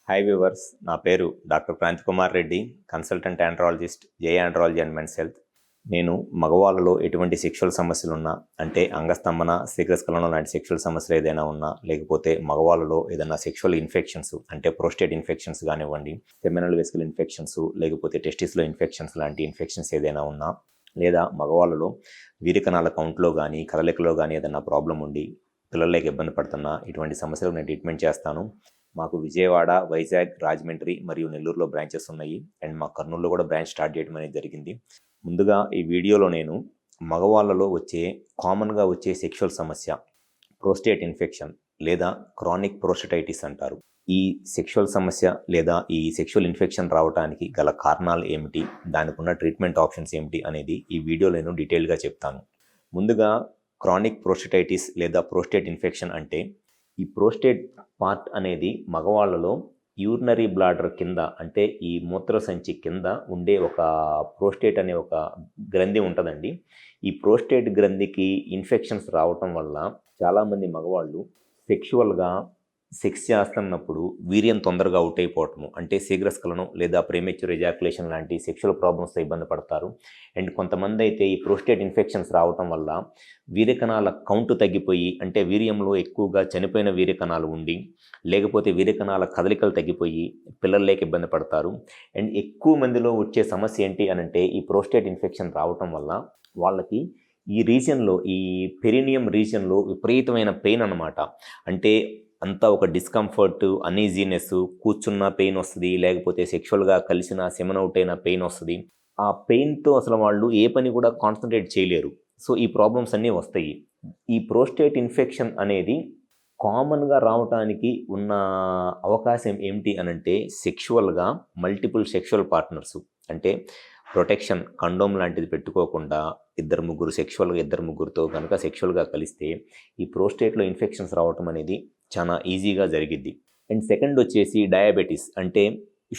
Hi viewers, నా పేరు doctor Kranthi Kumar Reddy, consultant andrologist, J andrology and men's health. నేను మగవాళ్ళలో ఎటువంటి సెక్షువల్ సమస్యలు ఉన్నా, అంటే అంగస్తంభన, శీఘ్రస్ఖలనం లాంటి సెక్షువల్ సమస్యలు ఏదైనా ఉన్నా, లేకపోతే మగవాళ్ళలో ఏదైనా సెక్షువల్ ఇన్ఫెక్షన్స్ అంటే ప్రోస్టేట్ ఇన్ఫెక్షన్స్ కానివ్వండి, సెమినల్ వెసికల్ ఇన్ఫెక్షన్స్, లేకపోతే టెస్టిస్లో ఇన్ఫెక్షన్స్ లాంటి ఇన్ఫెక్షన్స్ ఏదైనా ఉన్నా, లేదా మగవాళ్ళలో వీరికణాల కౌంట్లో కానీ కదలికలో కానీ ఏదైనా ప్రాబ్లం ఉండి పిల్లలకి ఇబ్బంది పడుతున్నా, ఇటువంటి సమస్యలకు నేను ట్రీట్మెంట్ చేస్తాను. మాకు విజయవాడ, వైజాగ్, రాజమండ్రి మరియు నెల్లూరులో బ్రాంచెస్ ఉన్నాయి. అండ్ మా కర్నూలులో కూడా బ్రాంచ్ స్టార్ట్ చేయడం అనేది జరిగింది. ముందుగా ఈ వీడియోలో నేను మగవాళ్ళలో కామన్గా వచ్చే సెక్షువల్ సమస్య ప్రోస్టేట్ ఇన్ఫెక్షన్ లేదా క్రానిక్ ప్రోస్టటైటిస్ అంటారు. ఈ సెక్షువల్ సమస్య లేదా ఈ సెక్షువల్ ఇన్ఫెక్షన్ రావడానికి గల కారణాలు ఏమిటి, దానికి ఉన్న ట్రీట్మెంట్ ఆప్షన్స్ ఏమిటి అనేది ఈ వీడియోలో నేను డీటెయిల్గా చెప్తాను. ముందుగా క్రానిక్ ప్రోస్టటైటిస్ లేదా ప్రోస్టేట్ ఇన్ఫెక్షన్ అంటే ఈ ప్రోస్టేట్ పార్ట్ అనేది మగవాళ్ళలో యూరినరీ బ్లాడర్ కింద, అంటే ఈ మూత్రసంచి కింద ఉండే ఒక ప్రోస్టేట్ అనే ఒక గ్రంథి ఉంటుందండి. ఈ ప్రోస్టేట్ గ్రంథికి ఇన్ఫెక్షన్స్ రావటం వల్ల చాలామంది మగవాళ్ళు సెక్షువల్గా సెక్స్ చేస్తున్నప్పుడు వీర్యం తొందరగా అవుట్ అయిపోవటము, అంటే శీఘ్రస్ఖలనం లేదా ప్రీమెచ్యూర్ ఎజాకులేషన్ లాంటి సెక్షువల్ ప్రాబ్లమ్స్తో ఇబ్బంది పడతారు. అండ్ కొంతమంది అయితే ఈ ప్రోస్టేట్ ఇన్ఫెక్షన్స్ రావటం వల్ల వీర్యకణాల కౌంట్ తగ్గిపోయి, అంటే వీర్యంలో ఎక్కువగా చనిపోయిన వీర్యకణాలు ఉండి, లేకపోతే వీర్యకణాల కదలికలు తగ్గిపోయి పిల్లల్లోకి ఇబ్బంది పడతారు. అండ్ ఎక్కువ మందిలో వచ్చే సమస్య ఏంటి అనంటే ఈ ప్రోస్టేట్ ఇన్ఫెక్షన్ రావటం వల్ల వాళ్ళకి ఈ రీజియన్లో, ఈ పెరినియం రీజియన్లో విపరీతమైన పెయిన్ అన్నమాట. అంటే అంతా ఒక డిస్కంఫర్ట్, అనీజీనెస్, కూర్చున్న పెయిన్ వస్తుంది, లేకపోతే సెక్షువల్గా కలిసిన సెమన్ అవుట్ అయిన పెయిన్ వస్తుంది. ఆ పెయిన్తో అసలు వాళ్ళు ఏ పని కూడా కాన్సన్ట్రేట్ చేయలేరు. సో ఈ ప్రాబ్లమ్స్ అన్నీ వస్తాయి. ఈ ప్రోస్టేట్ ఇన్ఫెక్షన్ అనేది కామన్గా రావడానికి ఉన్న అవకాశం ఏమిటి అనంటే సెక్షువల్గా మల్టిపుల్ సెక్షువల్ పార్ట్నర్స్, అంటే ప్రొటెక్షన్ కండోమ్ లాంటిది పెట్టుకోకుండా ఇద్దరు ముగ్గురుతో కనుక సెక్షువల్గా కలిస్తే ఈ ప్రోస్టేట్లో ఇన్ఫెక్షన్స్ రావటం అనేది చాలా ఈజీగా జరిగిద్ది. అండ్ సెకండ్ వచ్చేసి డయాబెటీస్, అంటే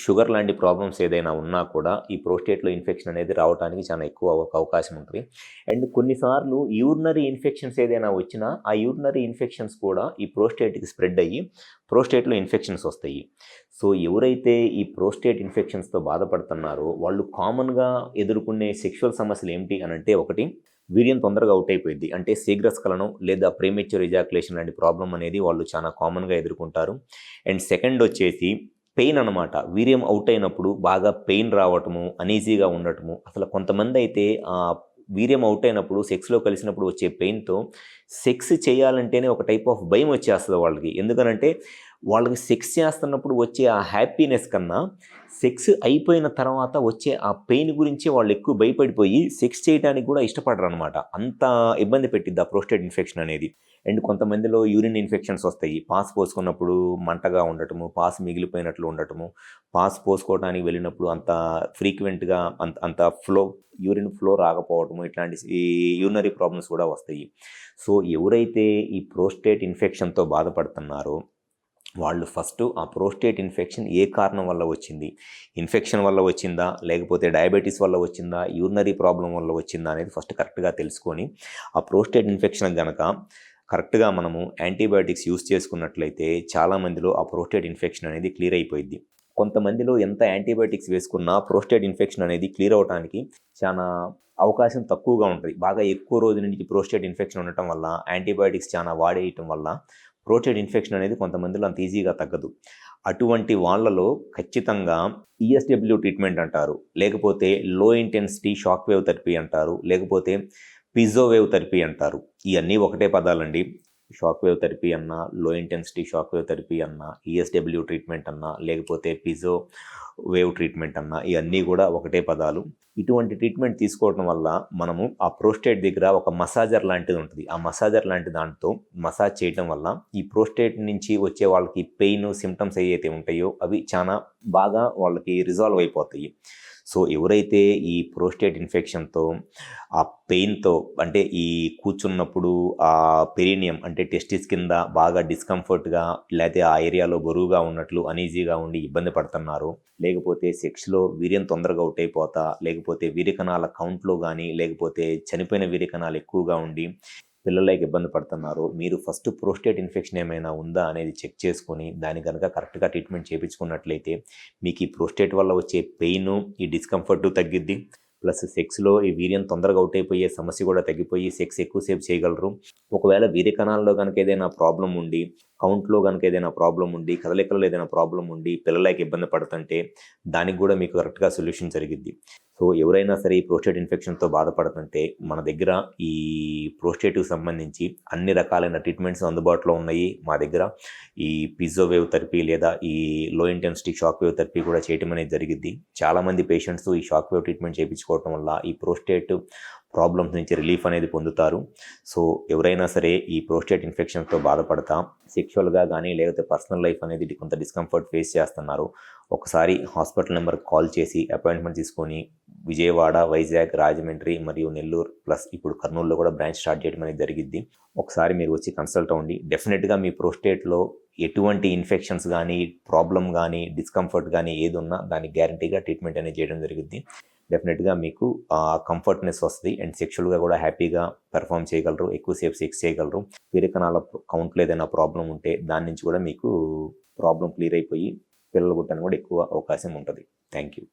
షుగర్ లాంటి ప్రాబ్లమ్స్ ఏదైనా ఉన్నా కూడా ఈ ప్రోస్టేట్లో ఇన్ఫెక్షన్ అనేది రావడానికి చాలా ఎక్కువ అవకాశం ఉంటుంది. అండ్ కొన్నిసార్లు యూరినరీ ఇన్ఫెక్షన్స్ ఏదైనా వచ్చినా ఆ యూరినరీ ఇన్ఫెక్షన్స్ కూడా ఈ ప్రోస్టేట్కి స్ప్రెడ్ అయ్యి ప్రోస్టేట్లో ఇన్ఫెక్షన్స్ వస్తాయి. సో ఎవరైతే ఈ ప్రోస్టేట్ ఇన్ఫెక్షన్స్తో బాధపడుతున్నారో వాళ్ళు కామన్గా ఎదుర్కొనే సెక్షువల్ సమస్యలు ఏమిటి అనంటే, ఒకటి వీర్యం తొందరగా అవుట్ అయిపోయింది, అంటే శీఘ్రస్ఖలనం లేదా ప్రీమెచ్యూర్ ఎజాకులేషన్ లాంటి ప్రాబ్లం అనేది వాళ్ళు చాలా కామన్గా ఎదుర్కొంటారు. అండ్ సెకండ్ వచ్చేసి పెయిన్ అనమాట. వీర్యం అవుట్ అయినప్పుడు బాగా పెయిన్ రావటము, అనీజీగా ఉండటము. అసలు కొంతమంది అయితే వీర్యం అవుట్ అయినప్పుడు సెక్స్లో కలిసినప్పుడు వచ్చే పెయిన్తో సెక్స్ చేయాలంటేనే ఒక టైప్ ఆఫ్ భయం వచ్చేస్తుంది వాళ్ళకి. ఎందుకనంటే వాళ్ళకి సెక్స్ చేస్తున్నప్పుడు వచ్చే ఆ హ్యాపీనెస్ కన్నా సెక్స్ అయిపోయిన తర్వాత వచ్చే ఆ పెయిన్ గురించి వాళ్ళు ఎక్కువ భయపడిపోయి సెక్స్ చేయడానికి కూడా ఇష్టపడరు అనమాట. అంత ఇబ్బంది పెట్టిద్ది ఆ ప్రోస్టేట్ ఇన్ఫెక్షన్ అనేది. అండ్ కొంతమందిలో యూరిన్ ఇన్ఫెక్షన్స్ వస్తాయి. పాస్ పోసుకున్నప్పుడు మంటగా ఉండటము, పాస్ మిగిలిపోయినట్లు ఉండటము, పాస్ పోసుకోవడానికి వెళ్ళినప్పుడు అంత ఫ్రీక్వెంట్గా అంత యూరిన్ ఫ్లో రాకపోవటము, ఇట్లాంటి ఈ యూరినరీ ప్రాబ్లమ్స్ కూడా వస్తాయి. సో ఎవరైతే ఈ ప్రోస్టేట్ ఇన్ఫెక్షన్తో బాధపడుతున్నారో వాళ్ళు ఫస్ట్ ఆ ప్రోస్టేట్ ఇన్ఫెక్షన్ ఏ కారణం వల్ల వచ్చింది, ఇన్ఫెక్షన్ వల్ల వచ్చిందా, లేకపోతే డయాబెటీస్ వల్ల వచ్చిందా, యూరినరీ ప్రాబ్లం వల్ల వచ్చిందా అనేది ఫస్ట్ కరెక్ట్గా తెలుసుకొని ఆ ప్రోస్టేట్ ఇన్ఫెక్షన్ కనుక కరెక్ట్గా మనము యాంటీబయాటిక్స్ యూస్ చేసుకున్నట్లయితే చాలామందిలో ఆ ప్రోస్టేట్ ఇన్ఫెక్షన్ అనేది క్లియర్ అయిపోయింది. కొంతమందిలో ఎంత యాంటీబయాటిక్స్ వేసుకున్నా ప్రోస్టేట్ ఇన్ఫెక్షన్ అనేది క్లియర్ అవడానికి చాలా అవకాశం తక్కువగా ఉంటుంది. బాగా ఎక్కువ రోజుల నుంచి ప్రోస్టేట్ ఇన్ఫెక్షన్ ఉండటం వల్ల, యాంటీబయాటిక్స్ చాలా వాడేయటం వల్ల ప్రోస్టేట్ ఇన్ఫెక్షన్ అనేది కొంతమందిలో అంత ఈజీగా తగ్గదు. అటువంటి వాళ్ళలో ఖచ్చితంగా ఈఎస్డబ్ల్యూ ట్రీట్మెంట్ అంటారు, లేకపోతే లో ఇంటెన్సిటీ షాక్ వేవ్ థెరపీ అంటారు, లేకపోతే పిజో వేవ్ థెరపీ అంటారు. ఇవన్నీ ఒకటే పదాలండి. షాక్ వేవ్ థెరపీ అన్నా, లో ఇంటెన్సిటీ షాక్ వేవ్ థెరపీ అన్నా, ఈఎస్డబ్ల్యూ ట్రీట్మెంట్ అన్నా, లేకపోతే పిజో వేవ్ ట్రీట్మెంట్ అన్నా, ఇవన్నీ కూడా ఒకటే పదాలు. ఇటువంటి ట్రీట్మెంట్ తీసుకోవడం వల్ల మనము ఆ ప్రోస్టేట్ దగ్గర ఒక మసాజర్ లాంటిది ఉంటుంది. ఆ మసాజర్ లాంటి దాంతో మసాజ్ చేయడం వల్ల ఈ ప్రోస్టేట్ నుంచి వచ్చే వాళ్ళకి పెయిన్ సిమ్టమ్స్ ఏవైతే ఉంటాయో అవి చాలా బాగా వాళ్ళకి రిజాల్వ్ అయిపోతాయి. సో ఎవరైతే ఈ ప్రోస్టేట్ ఇన్ఫెక్షన్తో ఆ పెయిన్తో, అంటే ఈ కూర్చున్నప్పుడు ఆ పెరినియం అంటే టెస్టిస్ కింద బాగా డిస్కంఫర్ట్గా, లేకపోతే ఆ ఏరియాలో బరువుగా ఉన్నట్లు అనీజీగా ఉండి ఇబ్బంది పడుతున్నారు, లేకపోతే సెక్స్లో వీర్యం తొందరగా అవుట్ అయిపోతా, లేకపోతే వీర్యకణాల కౌంట్లో కానీ, లేకపోతే చనిపోయిన వీర్యకణాలు ఎక్కువగా ఉండి పిల్లలకి ఇబ్బంది పడుతున్నారో మీరు ఫస్ట్ ప్రోస్టేట్ ఇన్ఫెక్షన్ ఏమైనా ఉందా అనేది చెక్ చేసుకొని దాని కనుక కరెక్ట్గా ట్రీట్మెంట్ చేయించుకున్నట్లయితే మీకు ఈ ప్రోస్టేట్ వల్ల వచ్చే పెయిన్, ఈ డిస్కంఫర్ట్ తగ్గిద్ది. ప్లస్ సెక్స్లో ఈ వీర్యం తొందరగా అవుట్ అయిపోయే సమస్య కూడా తగ్గిపోయి సెక్స్ ఎక్కువసేపు చేయగలరు. ఒకవేళ వీర్య కణాల్లో కనుక ఏదైనా ప్రాబ్లం ఉండి, కౌంట్లో కనుక ఏదైనా ప్రాబ్లం ఉండి, కదలికల్లో ఏదైనా ప్రాబ్లం ఉండి పిల్లలకి ఇబ్బంది పడుతుంటే దానికి కూడా మీకు కరెక్ట్గా సొల్యూషన్ జరిగిద్ది. సో ఎవరైనా సరే ఈ ప్రోస్టేట్ ఇన్ఫెక్షన్తో బాధపడుతుంటే మన దగ్గర ఈ ప్రోస్టేట్కి సంబంధించి అన్ని రకాలైన ట్రీట్మెంట్స్ అందుబాటులో ఉన్నాయి. మా దగ్గర ఈ పిజో వేవ్ థెరపీ లేదా ఈ లో ఇంటెన్సిటీ షాక్ వేవ్ థెరపీ కూడా చేయటం అనేది జరిగిద్ది. చాలామంది పేషెంట్స్ ఈ షాక్ వేవ్ ట్రీట్మెంట్ చేయించుకోవటం వల్ల ఈ ప్రోస్టేట్ ప్రాబ్లమ్స్ నుంచి రిలీఫ్ అనేది పొందుతారు. సో ఎవరైనా సరే ఈ ప్రోస్టేట్ ఇన్ఫెక్షన్తో బాధపడతా సెక్షువల్గా కానీ లేకపోతే పర్సనల్ లైఫ్ అనేది కొంత డిస్కంఫర్ట్ ఫేస్ చేస్తున్నారు, ఒకసారి హాస్పిటల్ నెంబర్కి కాల్ చేసి అపాయింట్మెంట్ తీసుకొని విజయవాడ, వైజాగ్, రాజమండ్రి మరియు నెల్లూరు ప్లస్ ఇప్పుడు కర్నూలులో కూడా బ్రాంచ్ స్టార్ట్ చేయడం అనేది జరిగిద్ది. ఒకసారి మీరు వచ్చి కన్సల్ట్ అవ్వండి. డెఫినెట్గా మీ ప్రోస్టేట్లో ఎటువంటి ఇన్ఫెక్షన్స్ కానీ, ప్రాబ్లం కానీ, డిస్కంఫర్ట్ కానీ ఏది ఉన్నా దానికి గ్యారంటీగా ట్రీట్మెంట్ అనేది చేయడం జరుగుద్ది. డెఫినెట్గా మీకు కంఫర్ట్నెస్ వస్తుంది అండ్ సెక్షువల్గా కూడా హ్యాపీగా పెర్ఫామ్ చేయగలరు, ఎక్కువసేపు సెక్స్ చేయగలరు. వీర్య కణాల కౌంట్లో ఏదైనా ప్రాబ్లం ఉంటే దాని నుంచి కూడా మీకు ప్రాబ్లం క్లియర్ అయిపోయి పిల్లలు పుట్టడానికి కూడా ఎక్కువ అవకాశం ఉంటుంది. Thank you.